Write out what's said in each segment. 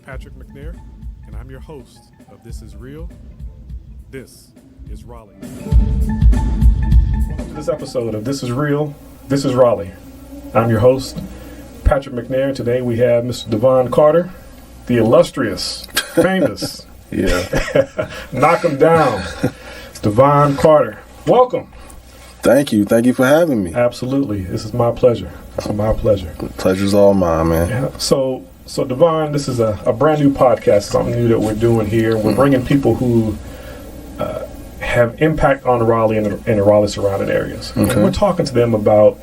Patrick McNair, and I'm your host of This Is Real, This is Raleigh. Welcome to this episode of This Is Real, This is Raleigh. I'm your host, Patrick McNair. Today we have Mr. Devon Carter, the illustrious, famous, knock him down, Devon Carter. Welcome. Thank you. Thank you for having me. Absolutely. This is my pleasure. The pleasure's all mine, man. Yeah. So Devon, this is a brand new podcast, something new that we're doing here. We're bringing people who have impact on Raleigh and the Raleigh surrounding areas. Okay. And we're talking to them about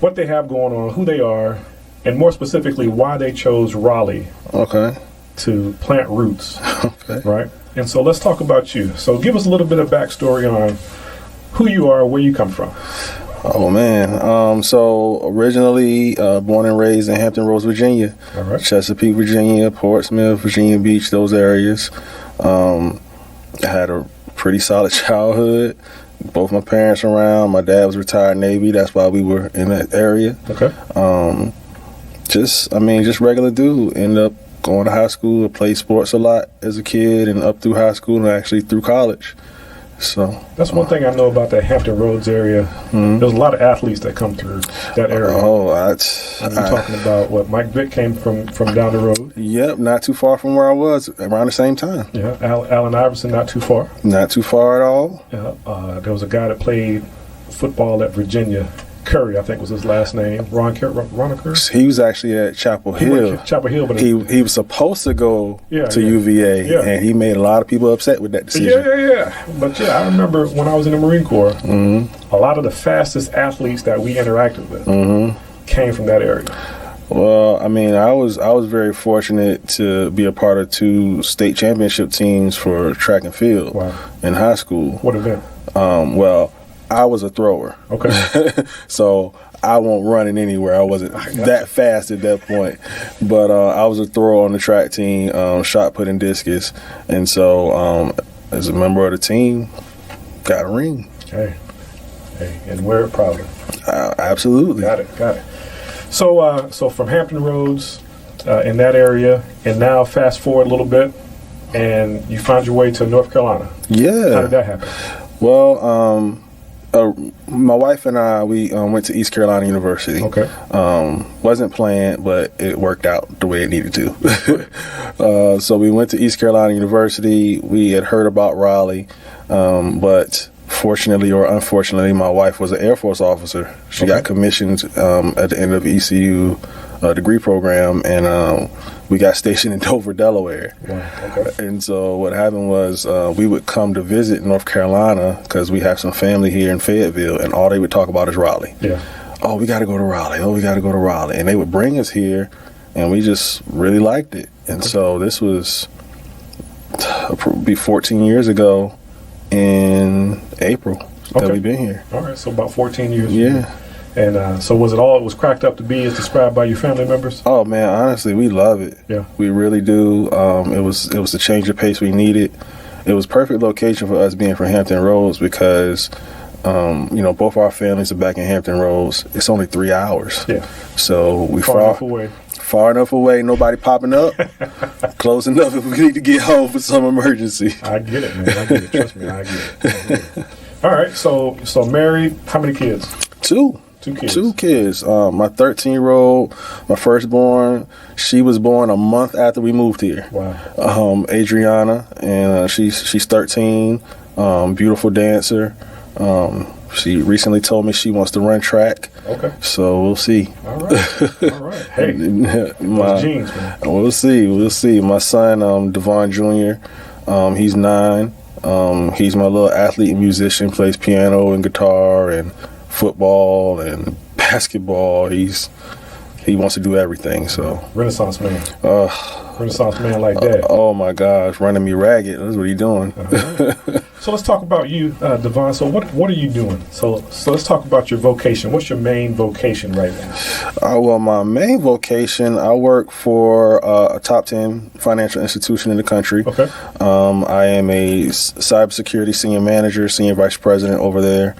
what they have going on, who they are, and more specifically, why they chose Raleigh to plant roots. Right? And so let's talk about you. So give us a little bit of backstory on who you are, where you come from. Oh, man. So originally born and raised in Hampton Roads, Virginia. All right. Chesapeake, Virginia, Portsmouth, Virginia Beach, those areas. I had a pretty solid childhood. Both my parents around. My dad was retired Navy. That's why we were in that area. Okay. Just regular dude. Ended up going to high school. I played sports a lot as a kid and up through high school and actually through college. So that's one thing I know about that Hampton Roads area. There's a lot of athletes that come through that area. You're talking about what Mike Vick came from down the road. Yep, not too far from where I was around the same time. Yeah, Allen Iverson, not too far. Not too far at all. Yeah, there was a guy that played football at Virginia. Curry, I think was his last name. Ron Curry? He was actually at Chapel Hill. But he was supposed to go to UVA, and he made a lot of people upset with that decision. But I remember when I was in the Marine Corps, a lot of the fastest athletes that we interacted with came from that area. Well, I mean, I was very fortunate to be a part of 2 state championship teams for track and field in high school. What event? I was a thrower. Okay. So I won't run it anywhere. I wasn't that fast at that point. But I was a thrower on the track team, shot put and discus. And so as a member of the team, got a ring. Hey, and wear it proudly. Absolutely. Got it. So from Hampton Roads in that area, and now fast forward a little bit, and you found your way to North Carolina. Yeah. How did that happen? Well, my wife and I, we went to East Carolina University. Okay. Wasn't planned, but it worked out the way it needed to. So we went to East Carolina University. We had heard about Raleigh, but fortunately or unfortunately, my wife was an Air Force officer. She got commissioned at the end of ECU degree program, and we got stationed in Dover, Delaware. Wow. Okay. And so what happened was we would come to visit North Carolina because we have some family here in Fayetteville, and all they would talk about is Raleigh. Yeah. Oh, we got to go to Raleigh. Oh, we got to go to Raleigh. And they would bring us here, and we just really liked it. And so this was be 14 years ago in April that we've been here. All right, so about 14 years. Yeah. And so was it all it was cracked up to be as described by your family members? Oh, man, honestly, we love it. Yeah. We really do. It was the change of pace we needed. It was perfect location for us being from Hampton Roads because, both our families are back in Hampton Roads. It's only 3 hours. Yeah. So we far enough away, nobody popping up, close enough if we need to get home for some emergency. I get it, man. I get it. Trust me, I get it. All right, so married, how many kids? 2 kids. 2 kids. My 13-year-old, my firstborn, she was born a month after we moved here. Wow. Adriana, and she's 13, beautiful dancer. She recently told me she wants to run track. Okay. So we'll see. All right. Hey, those genes, man. We'll see. My son, Devon Jr., he's 9. He's my little athlete and musician, plays piano and guitar and football and basketball. He wants to do everything. So Renaissance man. Renaissance man like that. Oh my gosh, running me ragged. That's what he's doing. So let's talk about you, Devon. So what are you doing? So let's talk about your vocation. What's your main vocation right now? Well, my main vocation, I work for a top 10 financial institution in the country. Okay. I am a cybersecurity senior manager, senior vice president over there.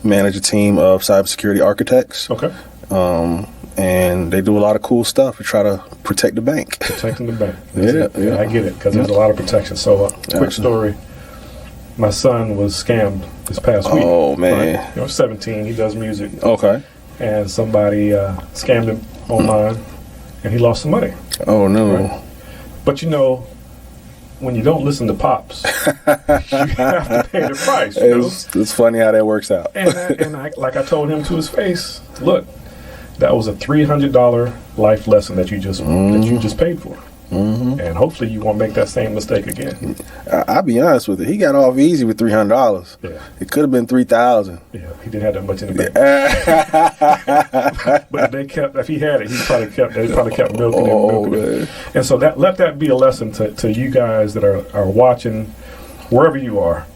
Manage a team of cybersecurity architects. Okay. and they do a lot of cool stuff to try to protect the bank. Protecting the bank. Yeah, I get it, because there's a lot of protection. So, quick story. My son was scammed this past week. Oh, man. Right? 17. He does music. Okay. And somebody scammed him online, and he lost some money. Oh, no. Right? But when you don't listen to Pops, you have to pay the price. It's funny how that works out. And I told him to his face, look, that was a $300 life lesson that you just paid for. Mm-hmm. And hopefully you won't make that same mistake again. I'll be honest with you. He got off easy with $300. Yeah. It could have been $3,000. Yeah, he didn't have that much in the bank. But if he had it, they probably kept milking him. And so let that be a lesson to you guys that are watching, wherever you are.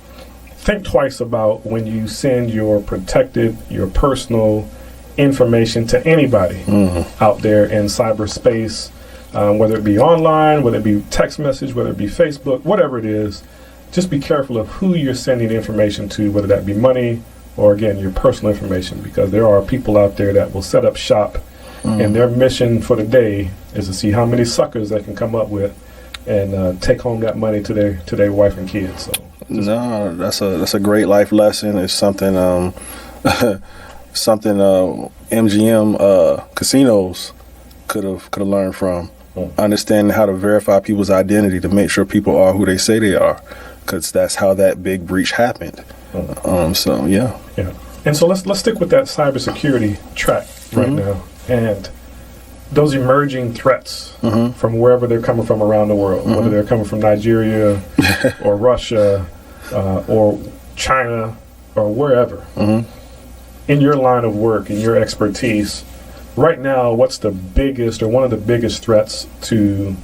Think twice about when you send your personal information to anybody out there in cyberspace. Whether it be online, whether it be text message, whether it be Facebook, whatever it is, just be careful of who you're sending information to, whether that be money or, again, your personal information, because there are people out there that will set up shop, and their mission for the day is to see how many suckers they can come up with and take home that money to their wife and kids. So, no, that's a great life lesson. It's something MGM casinos could have learned from. Understanding how to verify people's identity to make sure people are who they say they are, because that's how that big breach happened. So yeah. And so let's stick with that cybersecurity track right now, and those emerging threats from wherever they're coming from around the world, whether they're coming from Nigeria or Russia or China or wherever. In your line of work, in your expertise, right now, what's the biggest or one of the biggest threats to,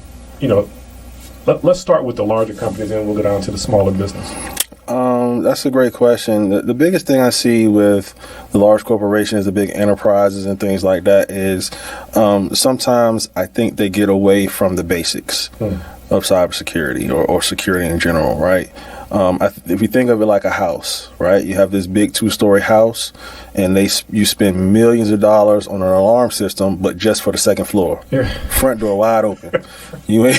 let's start with the larger companies and we'll go down to the smaller business. That's a great question. The biggest thing I see with the large corporations, the big enterprises and things like that is sometimes I think they get away from the basics of cybersecurity or security in general, right? If you think of it like a house, right? You have this big 2-story house, and you spend millions of dollars on an alarm system, but just for the second floor. Yeah. Front door wide open. you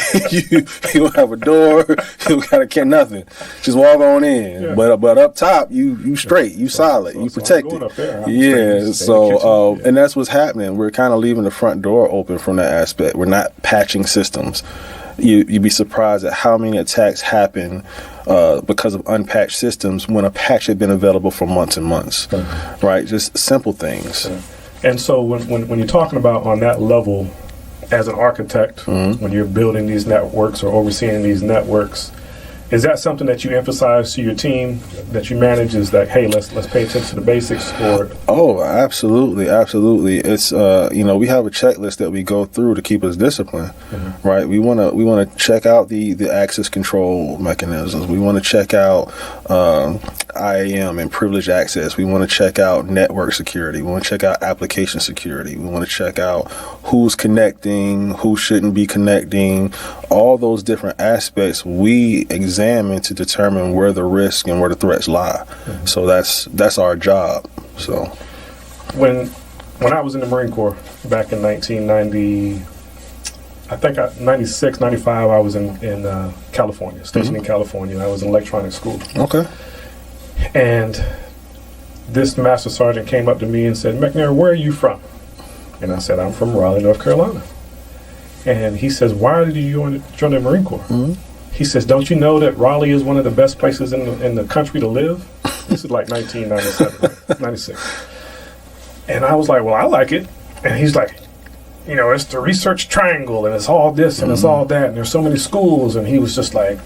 don't have a door. You gotta nothing. Just walk on in. Yeah. But up top, you straight. You solid. You protected. Yeah. So and that's what's happening. We're kind of leaving the front door open from that aspect. We're not patching systems. You'd be surprised at how many attacks happen because of unpatched systems when a patch had been available for months and months, right? Just simple things. And so when you're talking about on that level as an architect, when you're building these networks or overseeing these networks, is that something that you emphasize to your team that you manage? Is that, hey, let's pay attention to the basics? Or absolutely. It's we have a checklist that we go through to keep us disciplined, right? We want to check out the access control mechanisms. We want to check out IAM and privileged access. We want to check out network security. We want to check out application security. We want to check out who's connecting, who shouldn't be connecting. All those different aspects we examine to determine where the risk and where the threats lie. So that's our job. So when I was in the Marine Corps back in 1990, I think 96, 95, I was in California, stationed in California. I was in electronics school. Okay. And this master sergeant came up to me and said, McNair, where are you from? And I said, I'm from Raleigh, North Carolina. And he says, why did you join the Marine Corps? He says, don't you know that Raleigh is one of the best places in the country to live? This is like 1997, 96. And I was like, well, I like it. And he's like, it's the research triangle, and it's all this, and it's all that, and there's so many schools. And he was just like,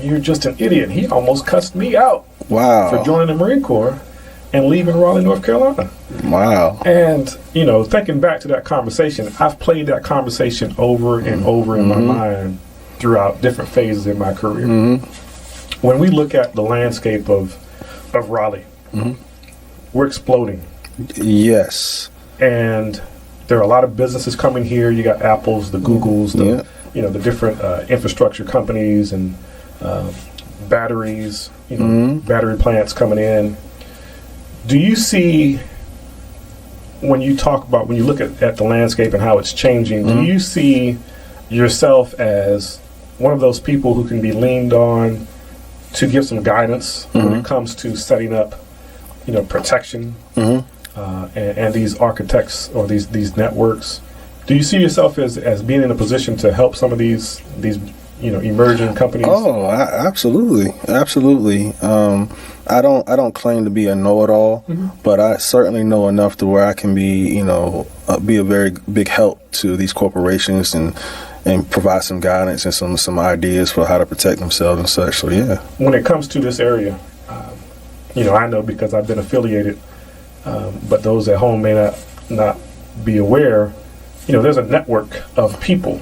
you're just an idiot. He almost cussed me out for joining the Marine Corps and leaving Raleigh, North Carolina. Wow. And, thinking back to that conversation, I've played that conversation over and over in my mind throughout different phases in my career. When we look at the landscape of Raleigh, we're exploding. Yes. And there are a lot of businesses coming here. You got Apples, the Googles, the different infrastructure companies and batteries, battery plants coming in. Do you see, when you look at the landscape and how it's changing, do you see yourself as one of those people who can be leaned on to give some guidance when it comes to setting up, protection and these architects or these networks? Do you see yourself as being in a position to help some of these emerging companies? Oh, absolutely. I don't claim to be a know-it-all, but I certainly know enough to where I can be a very big help to these corporations and provide some guidance and some ideas for how to protect themselves and such. So yeah. When it comes to this area, I know because I've been affiliated, but those at home may not be aware. There's a network of people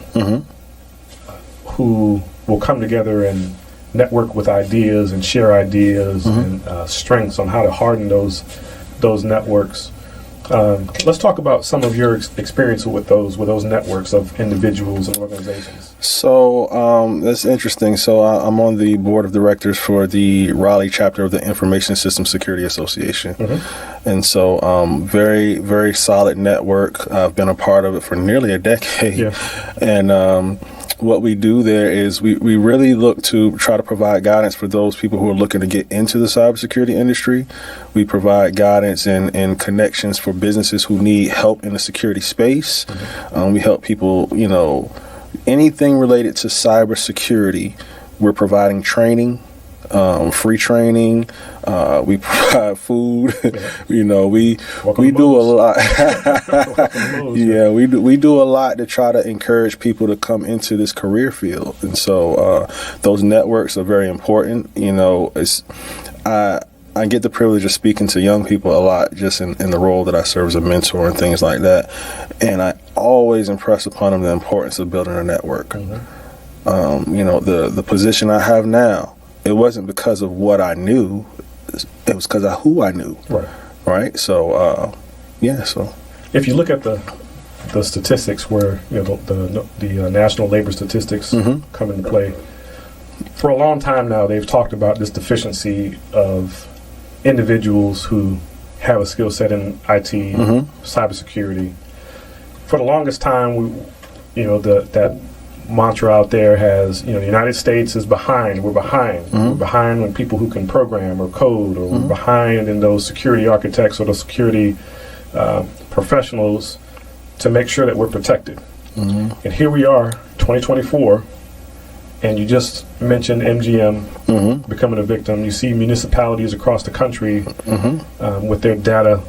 who will come together and network with ideas and share ideas and strengths on how to harden those networks. Let's talk about some of your experience with those networks of individuals and organizations. So that's interesting. So I'm on the board of directors for the Raleigh chapter of the Information System Security Association. And so very, very solid network. I've been a part of it for nearly a decade. Yeah. And what we do there is we really look to try to provide guidance for those people who are looking to get into the cybersecurity industry. We provide guidance and connections for businesses who need help in the security space. We help people, anything related to cybersecurity. We're providing training, free training. We provide food. We do a lot. Yeah, we do a lot to try to encourage people to come into this career field, and so those networks are very important. I get the privilege of speaking to young people a lot, just in the role that I serve as a mentor and things like that, and I always impress upon them the importance of building a network. The position I have now, it wasn't because of what I knew. It was because of who I knew. Right. So, So, if you look at the statistics, where the national labor statistics come into play, for a long time now, they've talked about this deficiency of individuals who have a skill set in IT, cybersecurity. For the longest time, that mantra out there has, the United States is behind. We're behind. We're behind when people who can program or code, or we're behind in those security architects or those security professionals to make sure that we're protected. And here we are, 2024, and you just mentioned MGM becoming a victim. You see municipalities across the country with their data,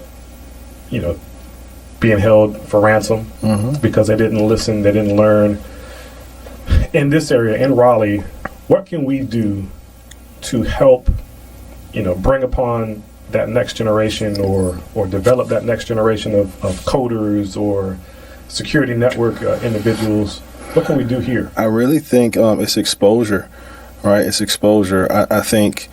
being held for ransom because they didn't listen, they didn't learn. In this area, in Raleigh, what can we do to help, bring upon that next generation or develop that next generation of coders or security network individuals? What can we do here? I really think it's exposure, right? It's exposure. I think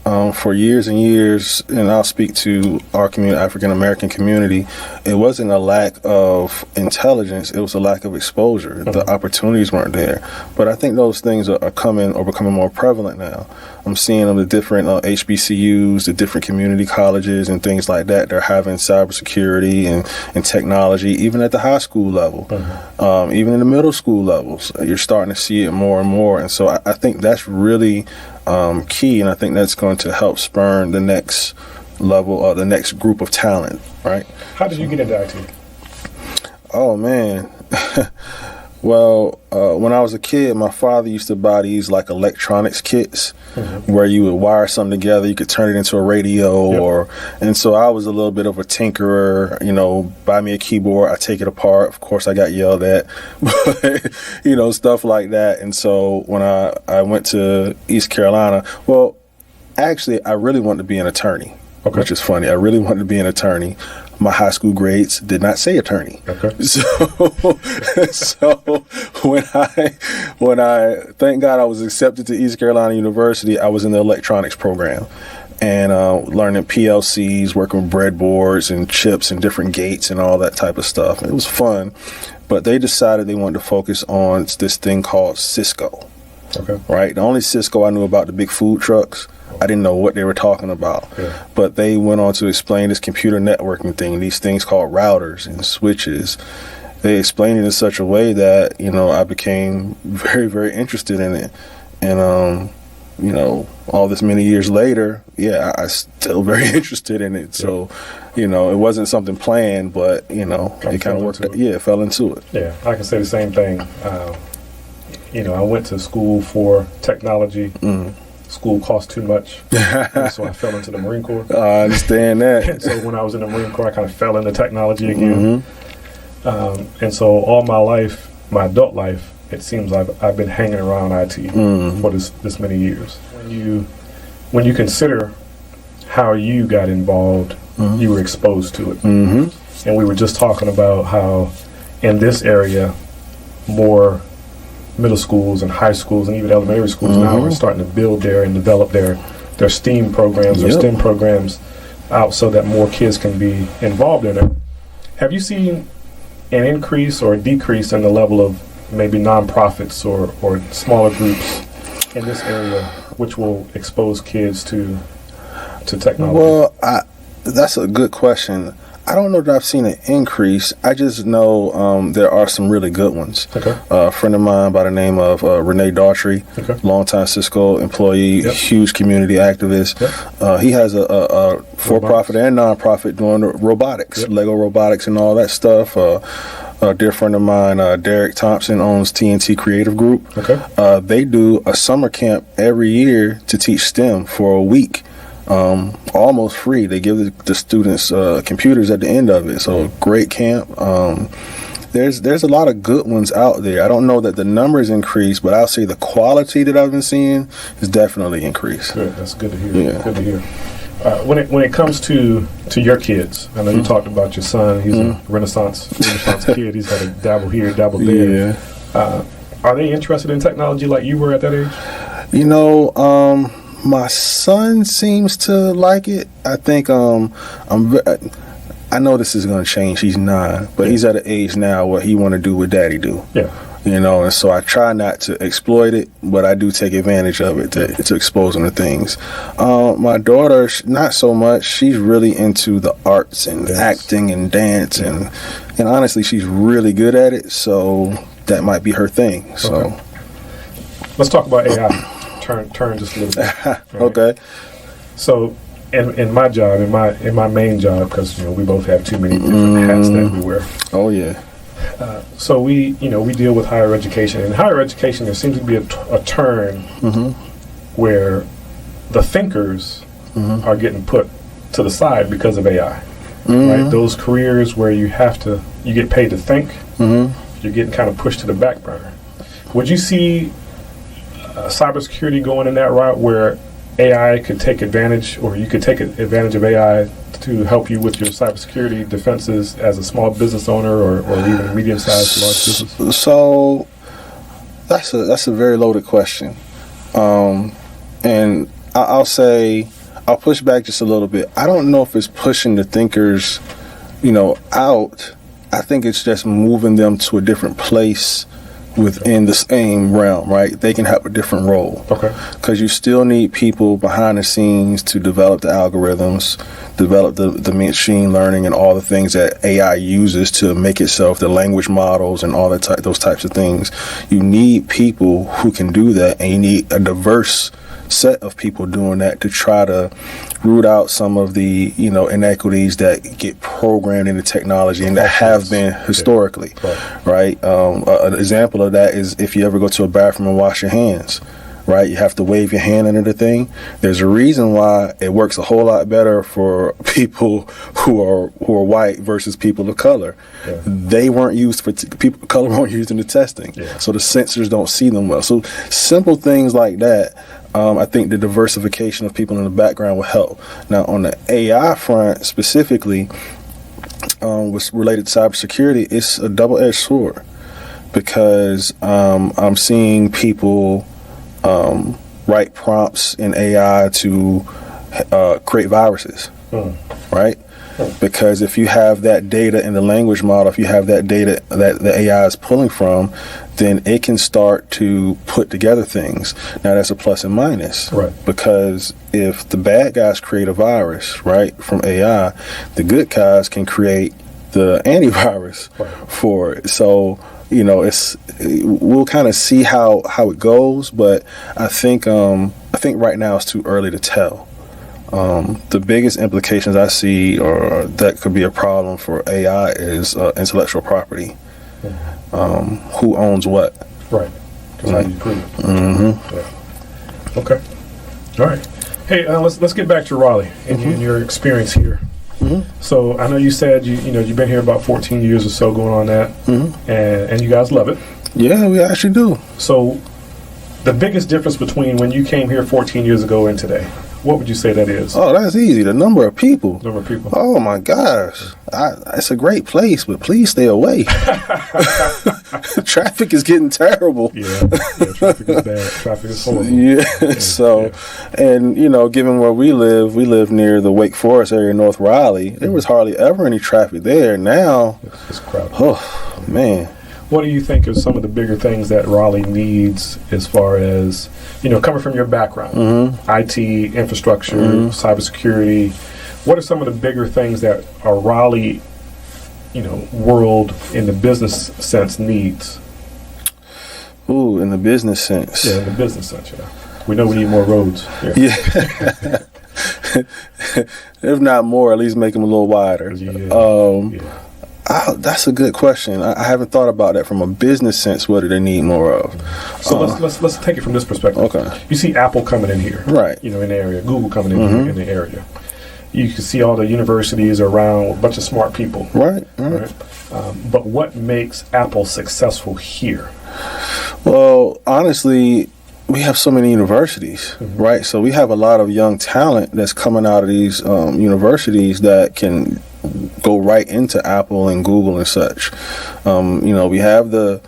for years and years, and I'll speak to our African American community, it wasn't a lack of intelligence, it was a lack of exposure. The opportunities weren't there. But I think those things are becoming more prevalent now. I'm seeing them, the different HBCUs, the different community colleges and things like that. They're having cybersecurity and technology, even at the high school level, even in the middle school levels. You're starting to see it more and more. And so I think that's really key, and I think that's going to help spur the next level or the next group of talent, right? How did you get into IT? Oh, man. Well, when I was a kid, my father used to buy these electronics kits where you would wire something together, you could turn it into a radio, and so I was a little bit of a tinkerer, buy me a keyboard, I take it apart. Of course, I got yelled at, but, stuff like that. And so when I went to East Carolina, well, actually, I really wanted to be an attorney, which is funny. I really wanted to be an attorney. My high school grades did not say attorney. So when I thank God I was accepted to East Carolina University, I was in the electronics program and learning PLCs, working with breadboards and chips and different gates and all that type of stuff. It was fun, but they decided they wanted to focus on this thing called Cisco. Okay. Right? The only Cisco I knew about the big food trucks. I didn't know what they were talking about. Yeah. But they went on to explain this computer networking thing, these things called routers and switches. They explained it in such a way that, I became very, very interested in it. And, all this many years later, I'm still very interested in it. So, it wasn't something planned, but, it kind of worked. It fell into it. Yeah, I can say the same thing. I went to school for technology. School cost too much, so I fell into the Marine Corps. I understand that. And so when I was in the Marine Corps, I kind of fell into technology again. And so all my life, my adult life, it seems like I've been hanging around IT for this many years. When you consider how you got involved, you were exposed to it. And we were just talking about how in this area, more middle schools and high schools and even elementary schools now are starting to build their and develop their STEAM programs or STEM programs out so that more kids can be involved in it. Have you seen an increase or a decrease in the level of maybe nonprofits or smaller groups in this area which will expose kids to technology? Well, that's a good question. I don't know that I've seen an increase. I just know there are some really good ones. Okay. A friend of mine by the name of Renee Daughtry, longtime Cisco employee, huge community activist. He has a for-profit and non-profit doing robotics, Lego robotics and all that stuff. A dear friend of mine, Derek Thompson, owns TNT Creative Group. They do a summer camp every year to teach STEM for a week. Almost free. They give the students computers at the end of it. So great camp. There's a lot of good ones out there. I don't know that the numbers increase, but I'll say the quality that I've been seeing is definitely increased. Good. That's good to hear. Yeah. Good to hear. When it comes to your kids, I know you talked about your son. He's a Renaissance kid. He's got to dabble here, dabble there. Are they interested in technology like you were at that age? My son seems to like it. I think I know this is going to change. He's 9, but he's at an age now where he want to do what daddy do. Yeah. And so I try not to exploit it, but I do take advantage of it to expose him to things. My daughter, not so much. She's really into the arts and acting and dance, and honestly, she's really good at it. So that might be her thing. So let's talk about AI. Turn just a little bit. Right? Okay. So, in my job, in my main job, because we both have too many different hats that we wear. Oh yeah. So we deal with higher education. In higher education, there seems to be a turn where the thinkers are getting put to the side because of AI. Right? Those careers where you get paid to think, you're getting kind of pushed to the back burner. Would you see cybersecurity going in that route where AI could take advantage, or you could take advantage of AI to help you with your cybersecurity defenses as a small business owner or even a medium-sized large business? So that's a very loaded question. And I'll push back just a little bit. I don't know if it's pushing the thinkers, out. I think it's just moving them to a different place within the same realm, right? They can have a different role. Okay. Because you still need people behind the scenes to develop the algorithms, develop the machine learning and all the things that AI uses to make itself, the language models and all those types of things. You need people who can do that, and you need a diverse set of people doing that to try to root out some of the inequities that get programmed into technology and that have been historically, right? An example of that is if you ever go to a bathroom and wash your hands, right? You have to wave your hand under the thing. There's a reason why it works a whole lot better for people who are white versus people of color. Yeah. They weren't used for people of color weren't used in the testing, so the sensors don't see them well. So simple things like that. I think the diversification of people in the background will help. Now, on the AI front specifically, what's related to cybersecurity, it's a double-edged sword because I'm seeing people write prompts in AI to create viruses, right? because if you have that data in the language model, if you have that data that the AI is pulling from, then it can start to put together things. Now that's a plus and minus, right? Because if the bad guys create a virus, right, from AI, the good guys can create the antivirus for it. So we'll kind of see how it goes, but I think right now it's too early to tell. The biggest implications I see, or that could be a problem for AI, is intellectual property. Who owns what? Right. Because how do you prove it? Yeah. Okay. All right. Hey, let's get back to Raleigh and your experience here. So I know you said you've been here about 14 years or so, going on that, and you guys love it. Yeah, we actually do. So the biggest difference between when you came here 14 years ago and today, what would you say that is? Oh, that's easy. The number of people. Oh my gosh, it's a great place, but please stay away. Traffic is getting terrible. Yeah, traffic is bad. Traffic is horrible. And given where we live near the Wake Forest area in North Raleigh. There was hardly ever any traffic there. Now, it's crowded. Oh man. What do you think is some of the bigger things that Raleigh needs, as far as, coming from your background, IT, infrastructure, cybersecurity? What are some of the bigger things that a Raleigh, world in the business sense needs? Ooh, in the business sense. Yeah, in the business sense, We know we need more roads. Yeah. If not more, at least make them a little wider. That's a good question. I haven't thought about that from a business sense. What do they need more of? So let's take it from this perspective. Okay. You see Apple coming in here, right? In the area. Google coming in here in the area. You can see all the universities around, a bunch of smart people, right? But what makes Apple successful here? Well, honestly, we have so many universities, right? So we have a lot of young talent that's coming out of these universities that can go right into Apple and Google and such. We have the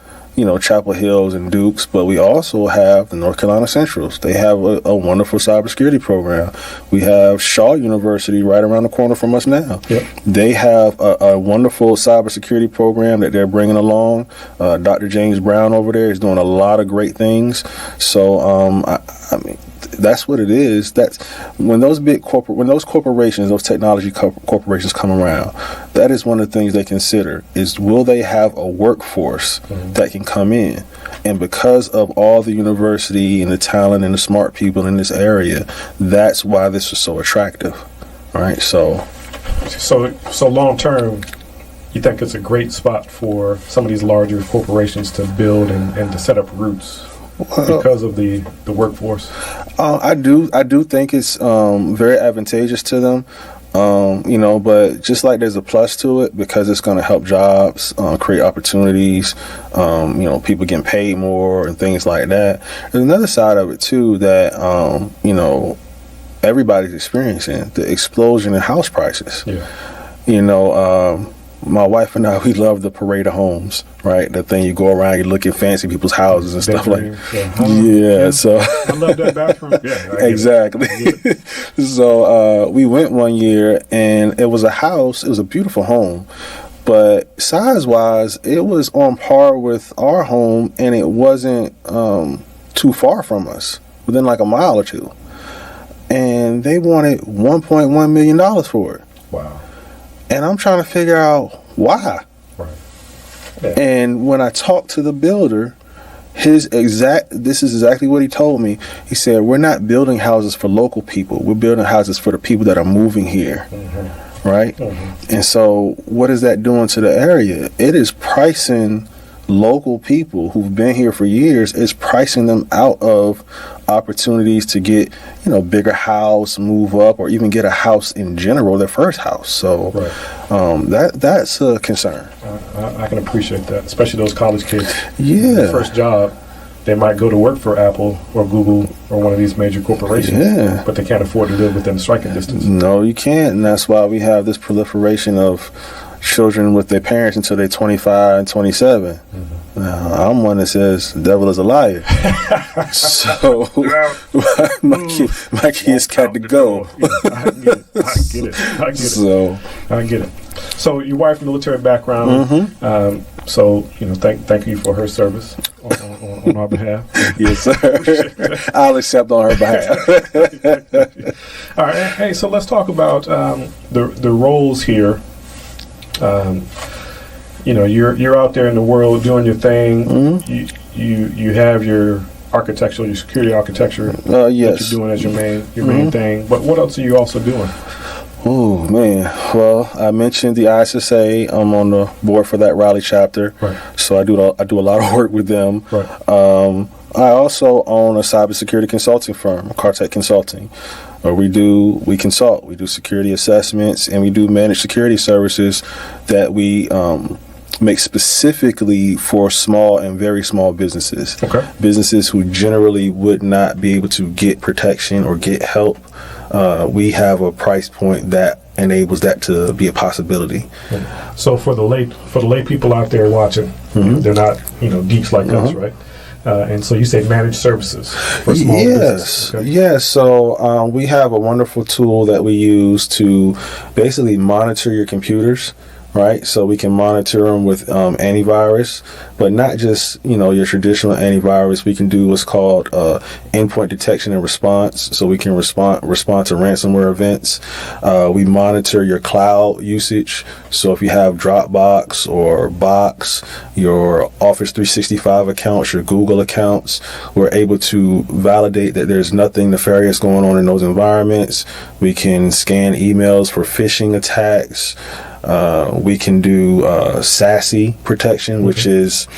Chapel Hills and Dukes, but we also have the North Carolina Centrals. They have a wonderful cybersecurity program. We have Shaw University right around the corner from us now. Yep. They have a wonderful cybersecurity program that they're bringing along. Dr. James Brown over there is doing a lot of great things. So, I mean, that's what it is. That's when those corporations, those technology corporations come around, that is one of the things they consider is, will they have a workforce that can come in? And because of all the university and the talent and the smart people in this area, that's why this is so attractive, right? So long term, you think it's a great spot for some of these larger corporations to build and to set up roots? Because of the workforce? I do think it's very advantageous to them, but just like there's a plus to it, because it's going to help jobs, create opportunities, people getting paid more and things like that. There's another side of it too that, everybody's experiencing, the explosion in house prices. Yeah. My wife and I, we love the parade of homes, right? The thing you go around, you look at fancy people's houses and stuff like that. So I love that bathroom. Yeah, exactly. So we went one year, and it was a house. It was a beautiful home, but size-wise, it was on par with our home, and it wasn't too far from us, within like a mile or two. And they wanted $1.1 million for it. Wow. And I'm trying to figure out why. Right. Yeah. And when I talked to the builder, this is exactly what he told me. He said, we're not building houses for local people. We're building houses for the people that are moving here. Right? And so what is that doing to the area? It is pricing local people who've been here for years, is pricing them out of opportunities to get, bigger house, move up, or even get a house in general, their first house. So that's a concern. I can appreciate that, especially those college kids. Yeah. Their first job, they might go to work for Apple or Google or one of these major corporations, but they can't afford to live within striking distance. No, you can't, and that's why we have this proliferation of children with their parents until they're 25 and 27. I'm one that says the devil is a liar. So my kids got to go. I get it. So your wife, military background. So thank you for her service on our behalf. Yes, sir. I'll accept on her behalf. All right. Hey, so let's talk about the roles here. You're out there in the world doing your thing. You have your architectural, your security architecture. Yes. That you're doing as your main thing. But what else are you also doing? Oh man! Well, I mentioned the ISSA. I'm on the board for that Raleigh chapter, right. So I do a lot of work with them. Right. I also own a cybersecurity consulting firm, Cartech Consulting, where we consult, we do security assessments, and we do managed security services that we make specifically for small and very small businesses. Okay. Businesses who generally would not be able to get protection or get help. We have a price point that enables that to be a possibility. So for the lay people out there watching, they're not geeks like us, right? And so you say managed services for small business. Okay. Yes. So we have a wonderful tool that we use to basically monitor your computers. Right, so we can monitor them with antivirus, but not just your traditional antivirus. We can do what's called endpoint detection and response, so we can respond to ransomware events. We monitor your cloud usage, so if you have Dropbox or Box, your Office 365 accounts, your Google accounts, we're able to validate that there's nothing nefarious going on in those environments. We can scan emails for phishing attacks. We can do SASE protection, which is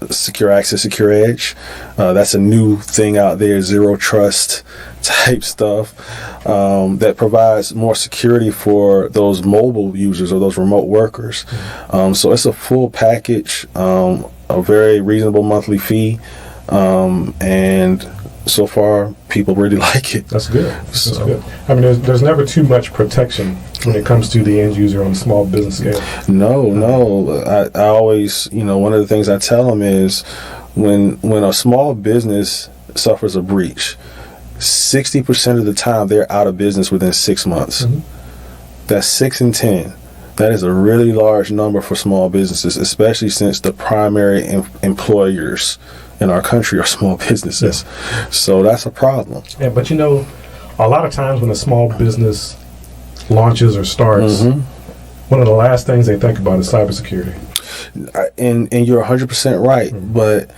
secure access, secure edge. That's a new thing out there, zero trust type stuff that provides more security for those mobile users or those remote workers. So it's a full package, a very reasonable monthly fee, and so far people really like it. That's good. That's good. I mean, there's never too much protection when it comes to the end user on a small business scale. No. I always, one of the things I tell them is when a small business suffers a breach, 60% of the time they're out of business within 6 months. That's 6 in 10. That is a really large number for small businesses, especially since the primary employers in our country are small businesses. Yeah. So that's a problem. Yeah, but a lot of times when a small business launches or starts, one of the last things they think about is cybersecurity. And you're 100% right, but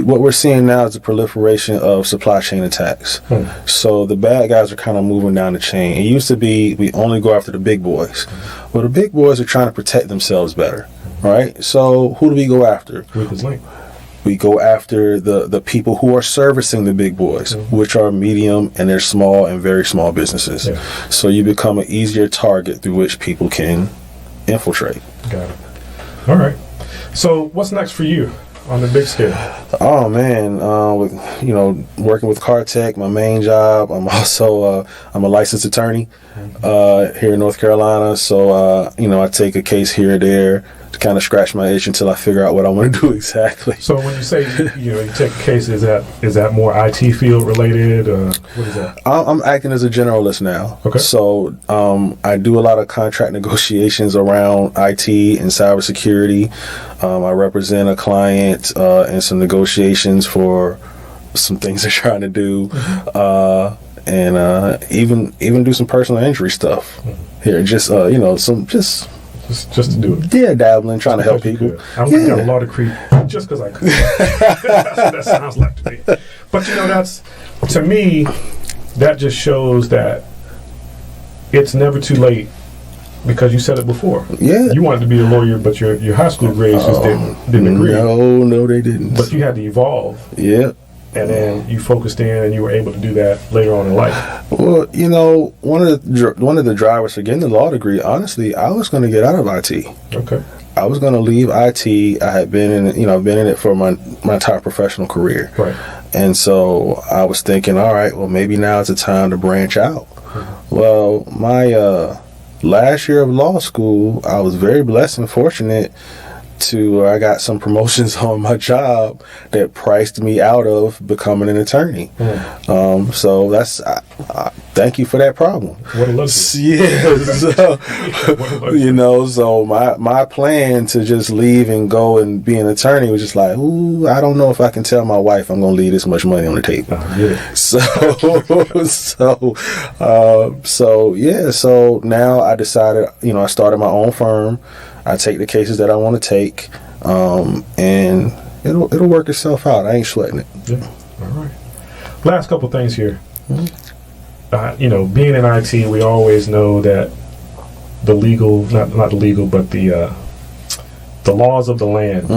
what we're seeing now is the proliferation of supply chain attacks. So the bad guys are kind of moving down the chain. It used to be we only go after the big boys. Well, the big boys are trying to protect themselves better, right? So who do we go after? Weakest link. We go after the people who are servicing the big boys, which are medium and they're small and very small businesses. Yeah. So you become an easier target through which people can infiltrate. Got it. All right. So what's next for you on the big scale? Oh man, working with Cartech, my main job. I'm also I'm a licensed attorney here in North Carolina. So I take a case here or there to kind of scratch my itch until I figure out what I want to do exactly. So when you say you take a case, is that more IT field related? What is that? I'm acting as a generalist now. Okay. So I do a lot of contract negotiations around IT and cybersecurity. I represent a client in some negotiations for some things they're trying to do, and even do some personal injury stuff here. Just just to do it. Yeah, dabbling, trying to help people. I'm going to get a law degree just because I could. That's what that sounds like to me. But that's, to me, that just shows that it's never too late, because you said it before. Yeah. You wanted to be a lawyer, but your high school grades just didn't agree. No, they didn't. But you had to evolve. Yeah. And then you focused in, and you were able to do that later on in life. Well, one of the drivers for getting the law degree, honestly, I was going to get out of IT. Okay. I was going to leave IT. I had been I've been in it for my entire professional career. Right. And so I was thinking, all right, well, maybe now is the time to branch out. Well, my last year of law school, I was very blessed and fortunate to I got some promotions on my job that priced me out of becoming an attorney. So that's thank you for that problem. What a luxury. Yeah. So, so my plan to just leave and go and be an attorney was just like, ooh, I don't know if I can tell my wife I'm going to leave this much money on the table. So now I decided, I started my own firm. I take the cases that I want to take, and it'll work itself out. I ain't sweating it. Yeah. All right. Last couple things here. Being in IT, we always know that the legal, not the legal, but the laws of the land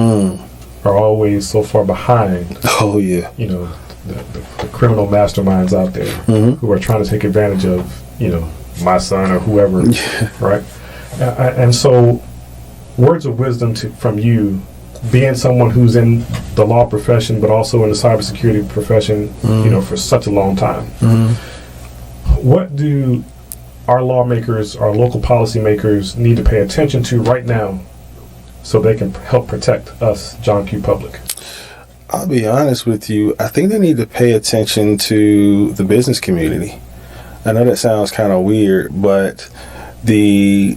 are always so far behind. Oh yeah. The criminal masterminds out there who are trying to take advantage of, my son or whoever, right? And so, words of wisdom from you, being someone who's in the law profession, but also in the cybersecurity profession, for such a long time. What do our lawmakers, our local policymakers need to pay attention to right now so they can help protect us, John Q. Public? I'll be honest with you. I think they need to pay attention to the business community. I know that sounds kind of weird, but there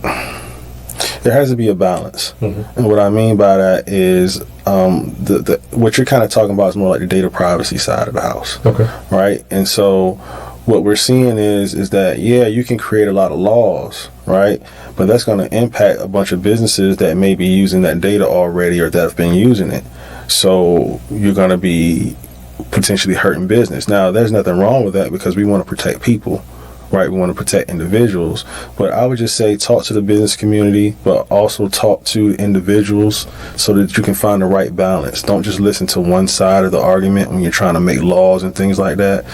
has to be a balance. And what I mean by that is what you're kind of talking about is more like the data privacy side of the house. Okay. Right? And so what we're seeing is that, you can create a lot of laws, right? But that's going to impact a bunch of businesses that may be using that data already or that have been using it. So you're going to be potentially hurting business. Now, there's nothing wrong with that because we want to protect people, right? We want to protect individuals. But I would just say talk to the business community, but also talk to individuals so that you can find the right balance. Don't just listen to one side of the argument when you're trying to make laws and things like that.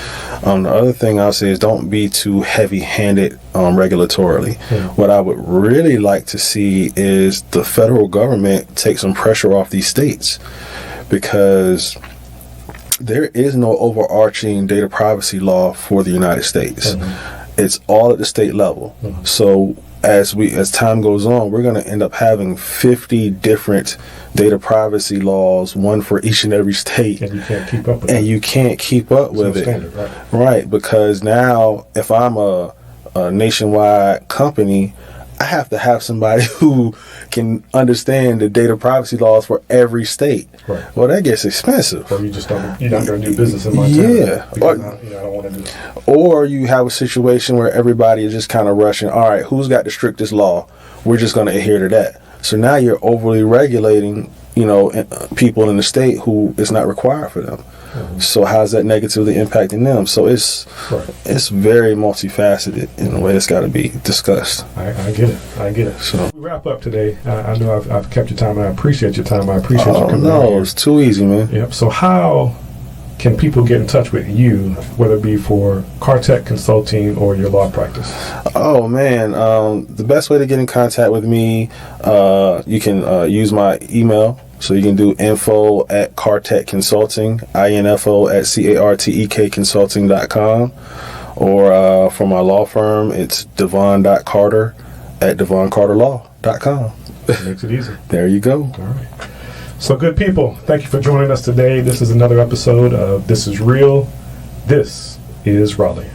The other thing I'll say is don't be too heavy-handed regulatorily. What I would really like to see is the federal government take some pressure off these states, because there is no overarching data privacy law for the United States. It's all at the state level. So as time goes on, we're going to end up having 50 different data privacy laws, one for each and every state. And you can't keep up with it. And you can't keep up with it. Standard, right, because now if I'm a nationwide company, I have to have somebody who can understand the data privacy laws for every state. Right. Well, that gets expensive. Or you're not going to do business in Montana. Yeah. Because I don't want to do it. Or you have a situation where everybody is just kind of rushing, all right, who's got the strictest law? We're just going to adhere to that. So now you're overly regulating, people in the state who it's not required for them. So how's that negatively impacting them? So it's very multifaceted in the way it's got to be discussed. I get it. So we wrap up today. I know I've kept your time, and I appreciate your time. I appreciate you coming out here. It's too easy, man. Yep. So how can people get in touch with you, whether it be for CarTech Consulting or your law practice? Oh, man. The best way to get in contact with me, you can use my email. So you can do info@CarTech Consulting, info@CarTech Consulting.com, or for my law firm, it's devon.carter@devoncarterlaw.com. Makes it easy. There you go. All right. So good people, thank you for joining us today. This is another episode of This Is Real. This is Raleigh.